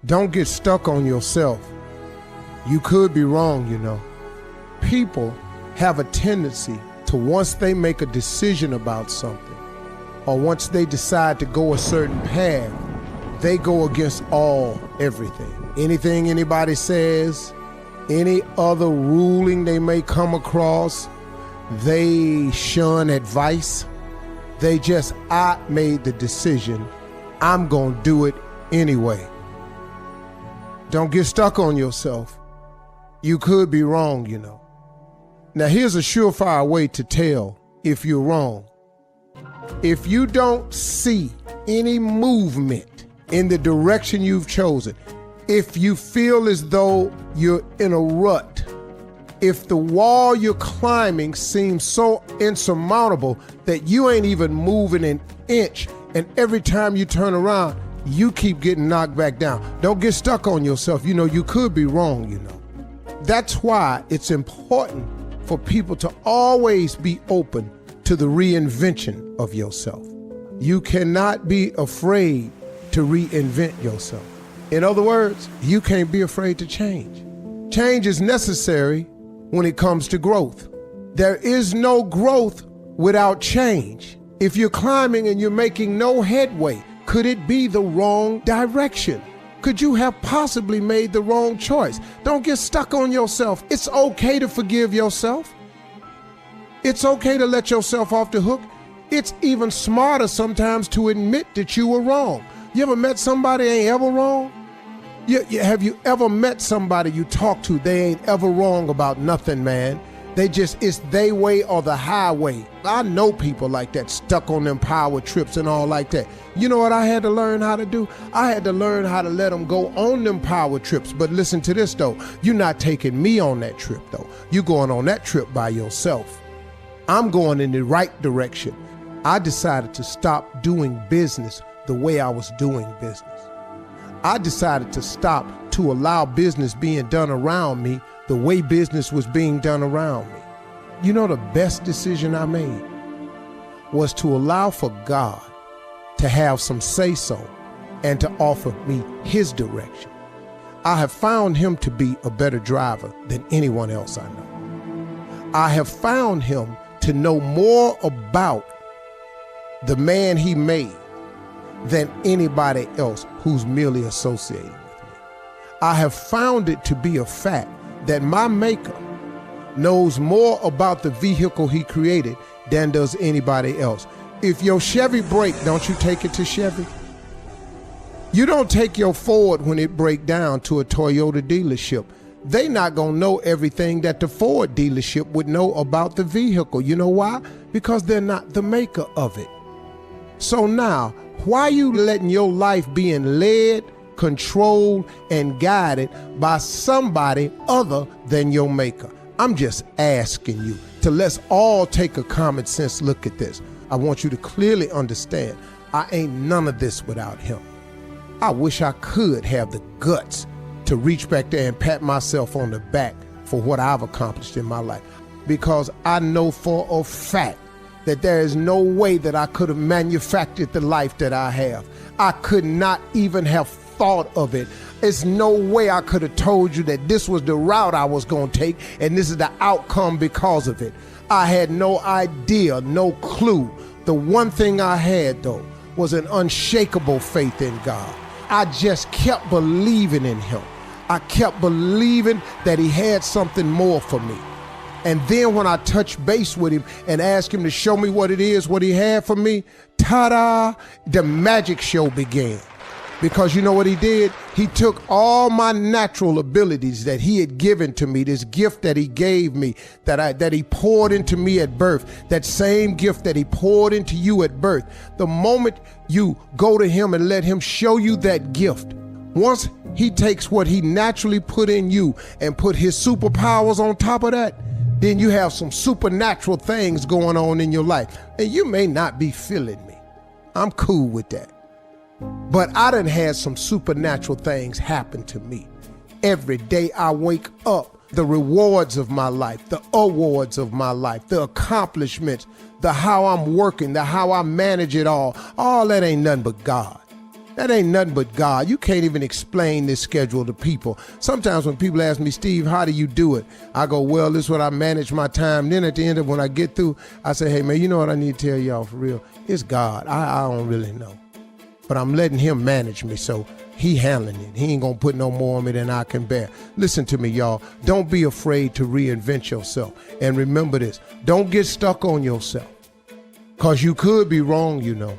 Don't get stuck on yourself. You could be wrong, you know. People have a tendency to, once they make a decision about something, or once they decide to go a certain path, they go against everything. Anything anybody says, any other ruling they may come across, they shun advice. I made the decision, I'm gonna do it anyway. Don't get stuck on yourself. You could be wrong, you know. Now here's a surefire way to tell if you're wrong. If you don't see any movement in the direction you've chosen, if you feel as though you're in a rut, if the wall you're climbing seems so insurmountable that you ain't even moving an inch, and every time you turn around, you keep getting knocked back down. Don't get stuck on yourself. You know, you could be wrong, you know. That's why it's important for people to always be open to the reinvention of yourself. You cannot be afraid to reinvent yourself. In other words, you can't be afraid to change. Change is necessary when it comes to growth. There is no growth without change. If you're climbing and you're making no headway, could it be the wrong direction? Could you have possibly made the wrong choice? Don't get stuck on yourself. It's okay to forgive yourself. It's okay to let yourself off the hook. It's even smarter sometimes to admit that you were wrong. You ever met somebody ain't ever wrong? Have you ever met somebody you talk to, they ain't ever wrong about nothing, man? It's they way or the highway. I know people like that, stuck on them power trips and all like that. You know what I had to learn how to do? I had to learn how to let them go on them power trips. But listen to this though, you're not taking me on that trip though. You're going on that trip by yourself. I'm going in the right direction. I decided to stop doing business the way I was doing business. I decided to stop to allow business being done around me the way business was being done around me. You know, the best decision I made was to allow for God to have some say-so and to offer me his direction. I have found him to be a better driver than anyone else I know. I have found him to know more about the man he made than anybody else who's merely associated with me. I have found it to be a fact that my maker knows more about the vehicle he created than does anybody else. If your Chevy break, don't you take it to Chevy? You don't take your Ford when it break down to a Toyota dealership. They not gonna know everything that the Ford dealership would know about the vehicle. You know why? Because they're not the maker of it. So now, why you letting your life being led, controlled, and guided by somebody other than your maker? I'm just asking you to let's all take a common sense look at this. I want you to clearly understand, I ain't none of this without him. I wish I could have the guts to reach back there and pat myself on the back for what I've accomplished in my life, because I know for a fact that there is no way that I could have manufactured the life that I have. I could not even have thought of it. There's no way I could have told you that this was the route I was going to take and this is the outcome because of it. I had no idea, no clue. The one thing I had though was an unshakable faith in God. I just kept believing in him. I kept believing that he had something more for me. And then when I touched base with him and asked him to show me what it is, what he had for me, ta-da, the magic show began. Because you know what he did? He took all my natural abilities that he had given to me, this gift that he gave me, that he poured into me at birth, that same gift that he poured into you at birth. The moment you go to him and let him show you that gift, once he takes what he naturally put in you and put his superpowers on top of that, then you have some supernatural things going on in your life. And you may not be feeling me. I'm cool with that. But I done had some supernatural things happen to me. Every day I wake up, the rewards of my life, the awards of my life, the accomplishments, the how I'm working, the how I manage it all that ain't nothing but God. That ain't nothing but God. You can't even explain this schedule to people. Sometimes when people ask me, Steve, how do you do it? I go, well, this is what I manage my time. Then at the end of when I get through, I say, hey, man, you know what I need to tell y'all for real? It's God. I don't really know. But I'm letting him manage me, so he handling it. He ain't gonna put no more on me than I can bear. Listen to me, y'all. Don't be afraid to reinvent yourself. And remember this, don't get stuck on yourself. Because you could be wrong, you know.